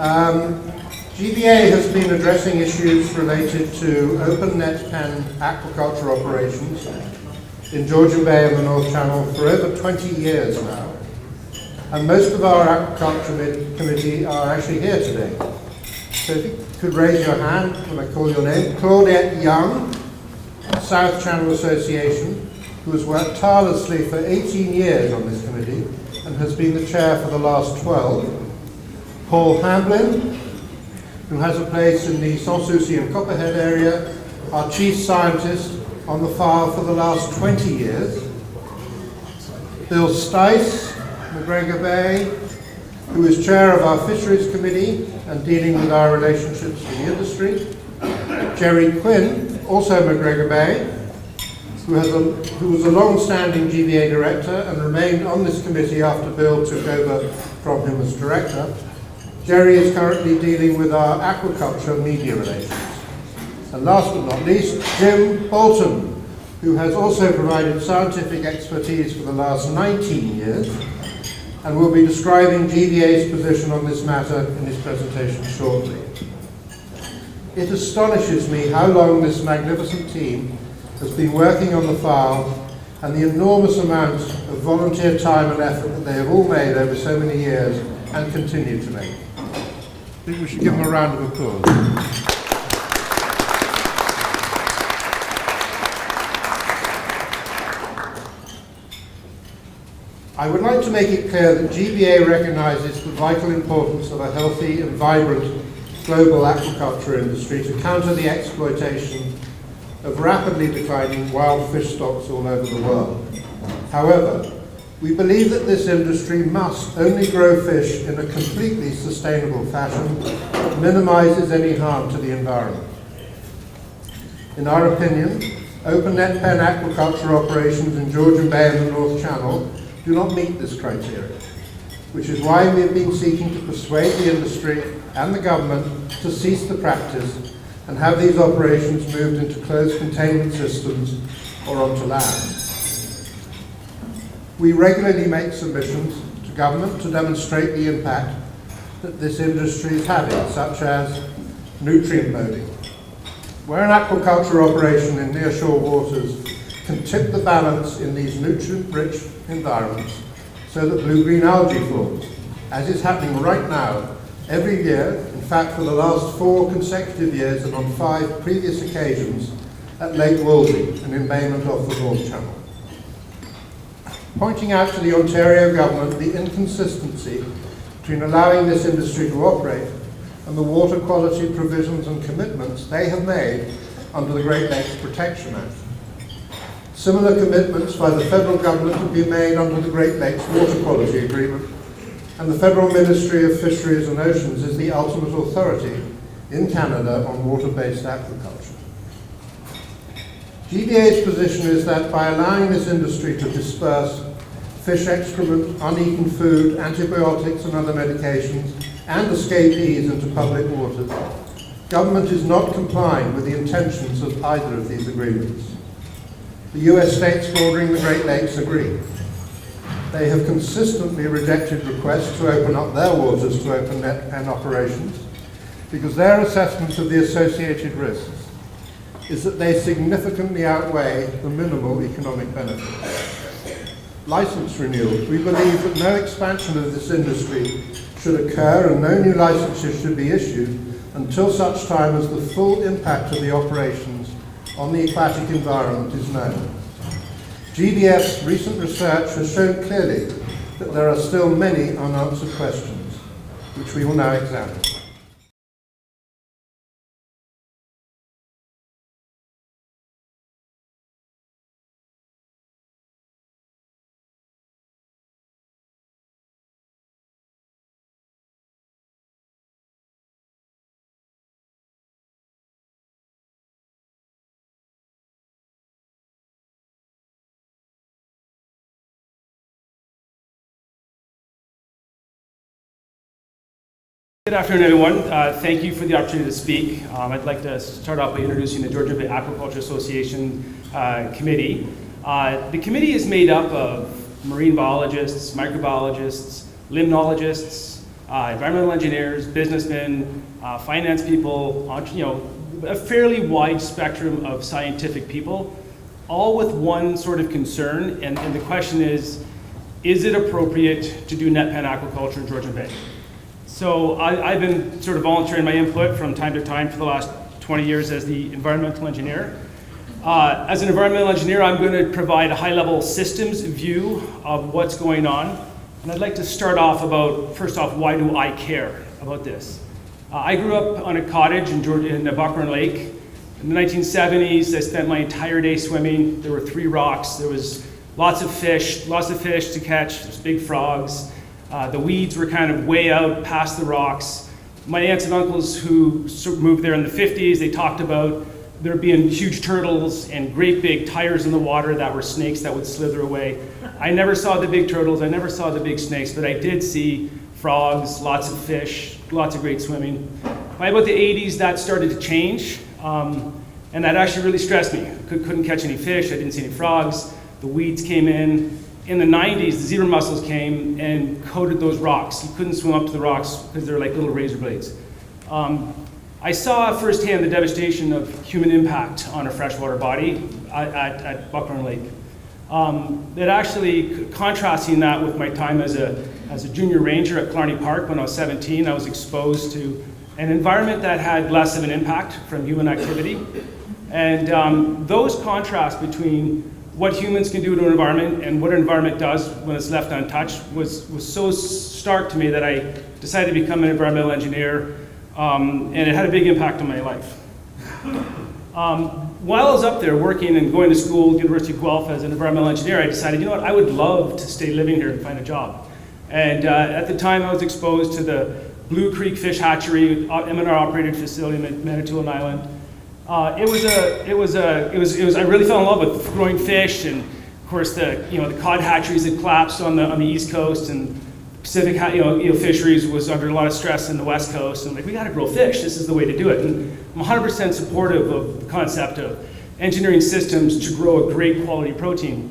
GBA has been addressing issues related to open net pen aquaculture operations in Georgian Bay and the North Channel for over 20 years now. And most of our aquaculture committee are actually here today. So if you could raise your hand when I call your name. Claudette Young, South Channel Association, who has worked tirelessly for 18 years on this committee and has been the chair for the last 12. Paul Hamblin, who has a place in the Sans Souci and Copperhead area, our chief scientist on the file for the last 20 years. Bill Stice, McGregor Bay, who is chair of our fisheries committee and dealing with our relationships with the industry. Jerry Quinn, also McGregor Bay, who was a long-standing GBA director and remained on this committee after Bill took over from him as director. Jerry is currently dealing with our aquaculture media relations. And last but not least, Jim Bolton, who has also provided scientific expertise for the last 19 years and will be describing GBA's position on this matter in his presentation shortly. It astonishes me how long this magnificent team has been working on the file and the enormous amount of volunteer time and effort that they have all made over so many years and continue to make. I think we should give them a round of applause. I would like to make it clear that GBA recognises the vital importance of a healthy and vibrant global aquaculture industry to counter the exploitation of rapidly declining wild fish stocks all over the world. However, we believe that this industry must only grow fish in a completely sustainable fashion that minimises any harm to the environment. In our opinion, open net pen aquaculture operations in Georgian Bay and the North Channel do not meet this criteria, which is why we have been seeking to persuade the industry and the government to cease the practice and have these operations moved into closed containment systems or onto land. We regularly make submissions to government to demonstrate the impact that this industry is having, such as nutrient loading, where an aquaculture operation in nearshore waters can tip the balance in these nutrient-rich environments so that blue-green algae forms, as is happening right now, every year, in fact for the last 4 consecutive years and on 5 previous occasions at Lake Wolseley, an embayment off the North Channel. Pointing out to the Ontario government the inconsistency between allowing this industry to operate and the water quality provisions and commitments they have made under the Great Lakes Protection Act. Similar commitments by the federal government have been made under the Great Lakes Water Quality Agreement, and the Federal Ministry of Fisheries and Oceans is the ultimate authority in Canada on water-based aquaculture. GBA's position is that by allowing this industry to disperse fish excrement, uneaten food, antibiotics and other medications, and escapees into public waters, government is not complying with the intentions of either of these agreements. The US states bordering the Great Lakes agree. They have consistently rejected requests to open up their waters to open net pen operations because their assessment of the associated risks is that they significantly outweigh the minimal economic benefits. License renewals. We believe that no expansion of this industry should occur and no new licenses should be issued until such time as the full impact of the operations on the aquatic environment is known. GBF's recent research has shown clearly that there are still many unanswered questions, which we will now examine. Good afternoon, everyone. Thank you for the opportunity to speak. I'd like to start off by introducing the Georgian Bay Aquaculture Association committee. The committee is made up of marine biologists, microbiologists, limnologists, environmental engineers, businessmen, finance people, a fairly wide spectrum of scientific people, all with one sort of concern, and the question is it appropriate to do net pen aquaculture in Georgian Bay? So I've been sort of volunteering my input from time to time for the last 20 years as the environmental engineer. As an environmental engineer, I'm going to provide a high-level systems view of what's going on. And I'd like to start off first off, why do I care about this? I grew up on a cottage in Buckburn Lake. In the 1970s, I spent my entire day swimming. There were 3 rocks. There was lots of fish to catch. There's big frogs. The weeds were kind of way out past the rocks. My aunts and uncles who moved there in the 50s, they talked about there being huge turtles and great big tires in the water that were snakes that would slither away. I never saw the big turtles, I never saw the big snakes, but I did see frogs, lots of fish, lots of great swimming. By about the 80s, that started to change, and that actually really stressed me. Couldn't catch any fish, I didn't see any frogs, the weeds came in. In the 90s, the zebra mussels came and coated those rocks. You couldn't swim up to the rocks because they're like little razor blades. I saw firsthand the devastation of human impact on a freshwater body at Buckburn Lake. That actually, contrasting that with my time as a junior ranger at Killarney Park when I was 17, I was exposed to an environment that had less of an impact from human activity. And those contrasts between what humans can do to an environment and what an environment does when it's left untouched was so stark to me that I decided to become an environmental engineer, and it had a big impact on my life. While I was up there working and going to school, University of Guelph as an environmental engineer, I decided, you know what, I would love to stay living here and find a job. And at the time I was exposed to the Blue Creek Fish Hatchery, M&R operated facility in Manitoulin Island. I really fell in love with growing fish, and of course the cod hatcheries had collapsed on the East Coast, and Pacific fisheries was under a lot of stress in the West Coast, and we got to grow fish. This is the way to do it. And I'm 100% supportive of the concept of engineering systems to grow a great quality protein.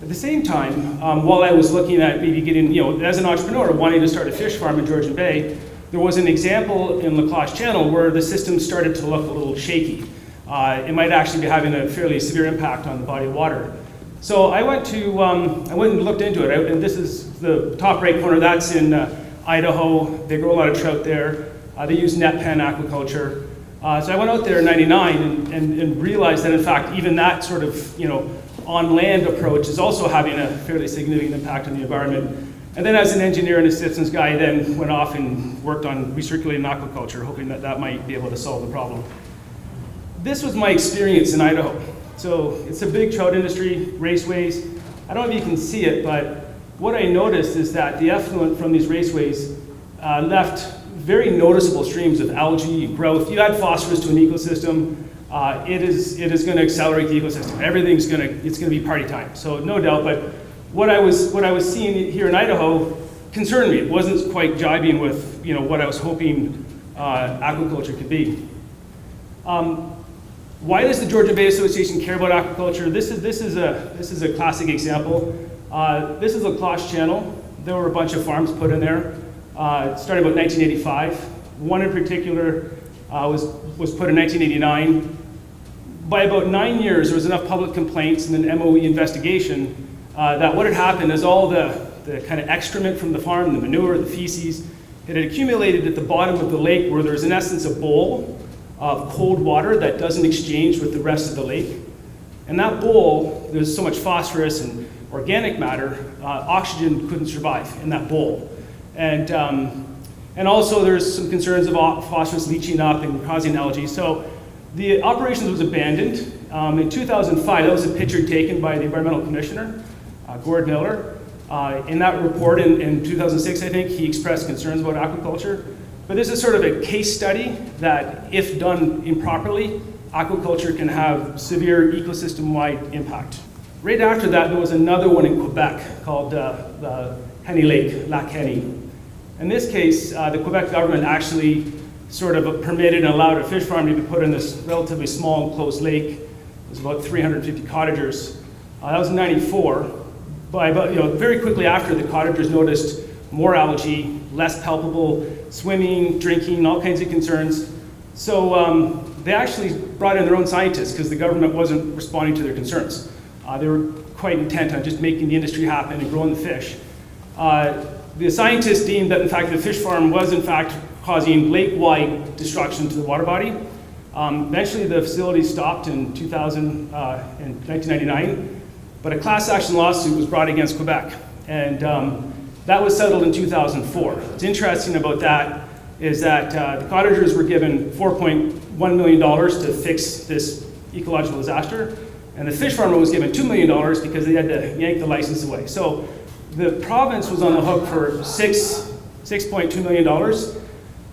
At the same time, while I was looking at maybe getting, as an entrepreneur, wanting to start a fish farm in Georgian Bay, there was an example in La Cloche Channel where the system started to look a little shaky. It might actually be having a fairly severe impact on the body of water. So I went and looked into it. And this is the top right corner. That's in Idaho. They grow a lot of trout there. They use net pen aquaculture. So I went out there in '99 and realized that in fact even that sort of on land approach is also having a fairly significant impact on the environment. And then as an engineer and a systems guy, I then went off and worked on recirculating aquaculture, hoping that that might be able to solve the problem. This was my experience in Idaho. So it's a big trout industry, raceways. I don't know if you can see it, but what I noticed is that the effluent from these raceways left very noticeable streams of algae growth. You add phosphorus to an ecosystem, it is going to accelerate the ecosystem. Everything's it's going to be party time. So no doubt, but what I was seeing here in Idaho concerned me. It wasn't quite jibing with what I was hoping aquaculture could be. Why does the Georgian Bay Association care about aquaculture? This is a classic example. This is La Cloche Channel. There were a bunch of farms put in there. It started about 1985. One in particular was put in 1989. By about 9 years, there was enough public complaints and an MOE investigation that what had happened is all the kind of excrement from the farm, the manure, the feces, it had accumulated at the bottom of the lake where there's in essence a bowl of cold water that doesn't exchange with the rest of the lake. And that bowl, there's so much phosphorus and organic matter, oxygen couldn't survive in that bowl. And also there's some concerns of phosphorus leaching up and causing algae. So the operations was abandoned. In 2005, that was a picture taken by the environmental commissioner, Gord Miller. In that report in 2006, I think, he expressed concerns about aquaculture. But this is sort of a case study that, if done improperly, aquaculture can have severe ecosystem-wide impact. Right after that, there was another one in Quebec called Henny Lake, Lac Henny. In this case, the Quebec government actually sort of permitted and allowed a fish farm to be put in this relatively small enclosed lake. It was about 350 cottagers. That was in '94. Very quickly after, the cottagers noticed more algae, less palpable, swimming, drinking, all kinds of concerns. So they actually brought in their own scientists because the government wasn't responding to their concerns. They were quite intent on just making the industry happen and growing the fish. The scientists deemed that, in fact, the fish farm was, in fact, causing lake-wide destruction to the water body. Eventually, the facility stopped in 1999, but a class action lawsuit was brought against Quebec, and that was settled in 2004. What's interesting about that is that the cottagers were given $4.1 million to fix this ecological disaster, and the fish farmer was given $2 million because they had to yank the license away. So the province was on the hook for $6.2 million.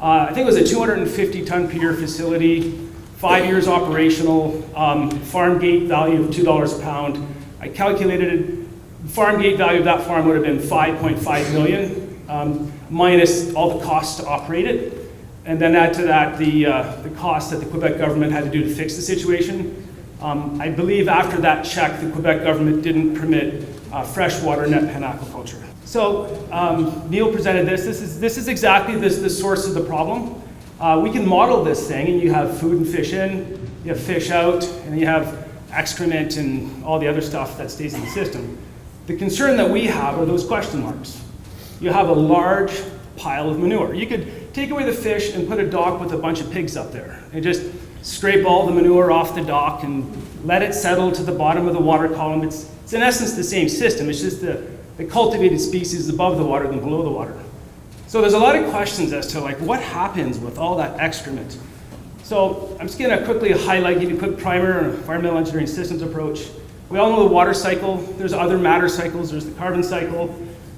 I think it was a 250 ton per year facility, 5 years operational, farm gate value of $2 a pound. I calculated the farm gate value of that farm would have been $5.5 million, minus all the costs to operate it. And then add to that the cost that the Quebec government had to do to fix the situation. I believe after that check, the Quebec government didn't permit freshwater net pen aquaculture. So Neil presented this. This is exactly the source of the problem. We can model this thing, and you have food and fish in, you have fish out, and you have excrement and all the other stuff that stays in the system. The concern that we have are those question marks. You have a large pile of manure. You could take away the fish and put a dock with a bunch of pigs up there and just scrape all the manure off the dock and let it settle to the bottom of the water column. It's in essence the same system. It's just the cultivated species above the water than below the water. So there's a lot of questions as to like what happens with all that excrement. So I'm just going to quickly highlight, give you a quick primer on environmental engineering systems approach. We all know the water cycle. There's other matter cycles. There's the carbon cycle,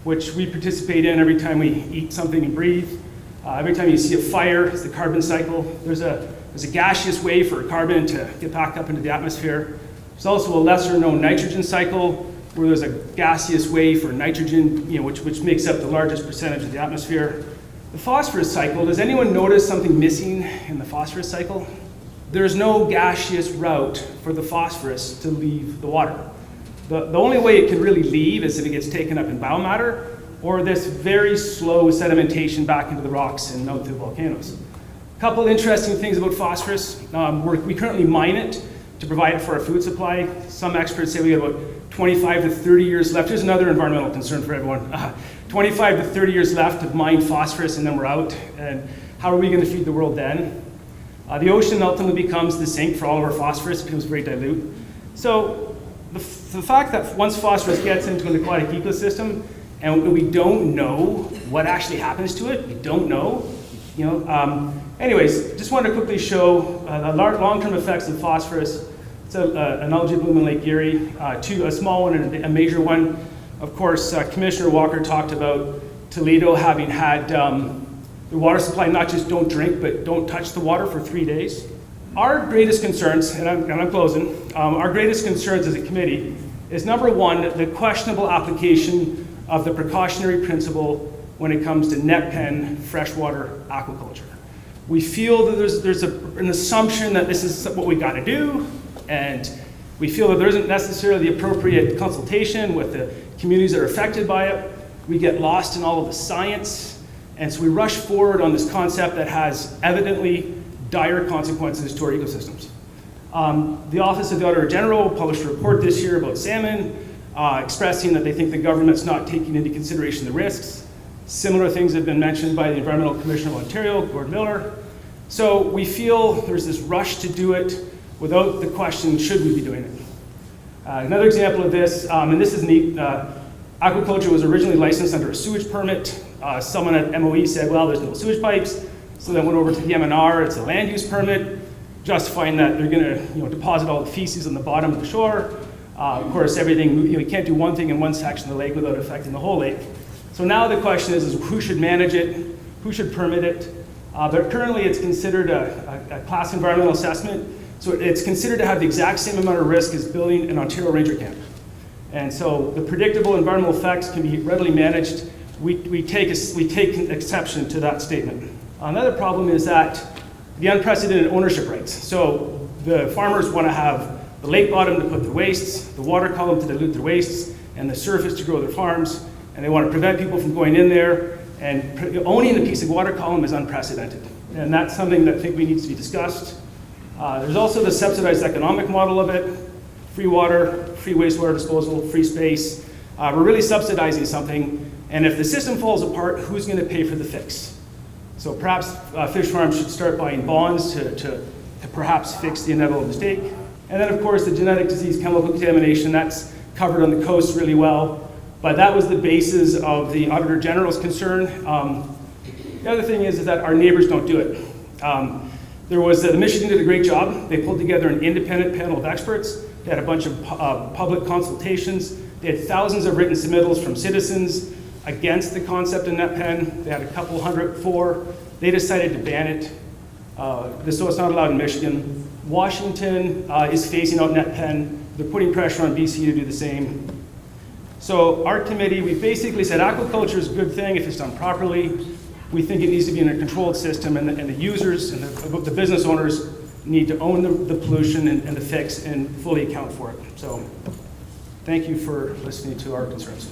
which we participate in every time we eat something and breathe. Every time you see a fire, it's the carbon cycle. There's a gaseous way for carbon to get back up into the atmosphere. There's also a lesser known nitrogen cycle, where there's a gaseous way for nitrogen, which makes up the largest percentage of the atmosphere. The phosphorus cycle, does anyone notice something missing in the phosphorus cycle? There's no gaseous route for the phosphorus to leave the water. The only way it can really leave is if it gets taken up in biomatter, or this very slow sedimentation back into the rocks and out through volcanoes. A couple interesting things about phosphorus. We currently mine it to provide it for our food supply. Some experts say we have about 25 to 30 years left. Here's another environmental concern for everyone. 25 to 30 years left to mine phosphorus, and then we're out. And how are we going to feed the world then? The ocean ultimately becomes the sink for all of our phosphorus. It becomes very dilute. So the fact that once phosphorus gets into an aquatic ecosystem, and we don't know what actually happens to it, we don't know. Anyways, just wanted to quickly show the long-term effects of phosphorus. It's an algae bloom in Lake Erie, a small one and a major one. Of course, Commissioner Walker talked about Toledo having had the water supply not just don't drink, but don't touch the water for 3 days. Our greatest concerns, and I'm closing, our greatest concerns as a committee is number one, the questionable application of the precautionary principle when it comes to net pen freshwater aquaculture. We feel that there's an assumption that this is what we got to do, and we feel that there isn't necessarily the appropriate consultation with the communities that are affected by it. We get lost in all of the science, and so we rush forward on this concept that has evidently dire consequences to our ecosystems. The Office of the Auditor General published a report this year about salmon, expressing that they think the government's not taking into consideration the risks. Similar things have been mentioned by the Environmental Commissioner of Ontario, Gordon Miller. So we feel there's this rush to do it without the question, should we be doing it? Another example of this, and this is neat, aquaculture was originally licensed under a sewage permit. Someone at MOE said, well, there's no sewage pipes. So then went over to the MNR, it's a land use permit, justifying that they're gonna deposit all the feces on the bottom of the shore. Of course, everything, you can't do one thing in one section of the lake without affecting the whole lake. So now the question is who should manage it, who should permit it? But currently it's considered a class environmental assessment. So it's considered to have the exact same amount of risk as building an Ontario Ranger camp. And so the predictable environmental effects can be readily managed. We take exception to that statement. Another problem is that the unprecedented ownership rights. So the farmers want to have the lake bottom to put their wastes, the water column to dilute their wastes, and the surface to grow their farms. And they want to prevent people from going in there And owning the piece of water column is unprecedented. And that's something that I think we need to be discussed. There's also the subsidized economic model of it. Free water, free wastewater disposal, free space. We're really subsidizing something, and if the system falls apart, who's going to pay for the fix? So perhaps fish farms should start buying bonds to perhaps fix the inevitable mistake. And then of course the genetic disease, chemical contamination, that's covered on the coast really well. But that was the basis of the Auditor General's concern. The other thing is that our neighbors don't do it. The Michigan did a great job. They pulled together an independent panel of experts. They had a bunch of public consultations. They had thousands of written submittals from citizens against the concept of net pen. They had a couple hundred for. They decided to ban it. So it's not allowed in Michigan. Washington is phasing out net pen. They're putting pressure on BC to do the same. So our committee, we basically said aquaculture is a good thing if it's done properly. We think it needs to be in a controlled system, and the users and the business owners need to own the pollution and the fix and fully account for it. So thank you for listening to our concerns.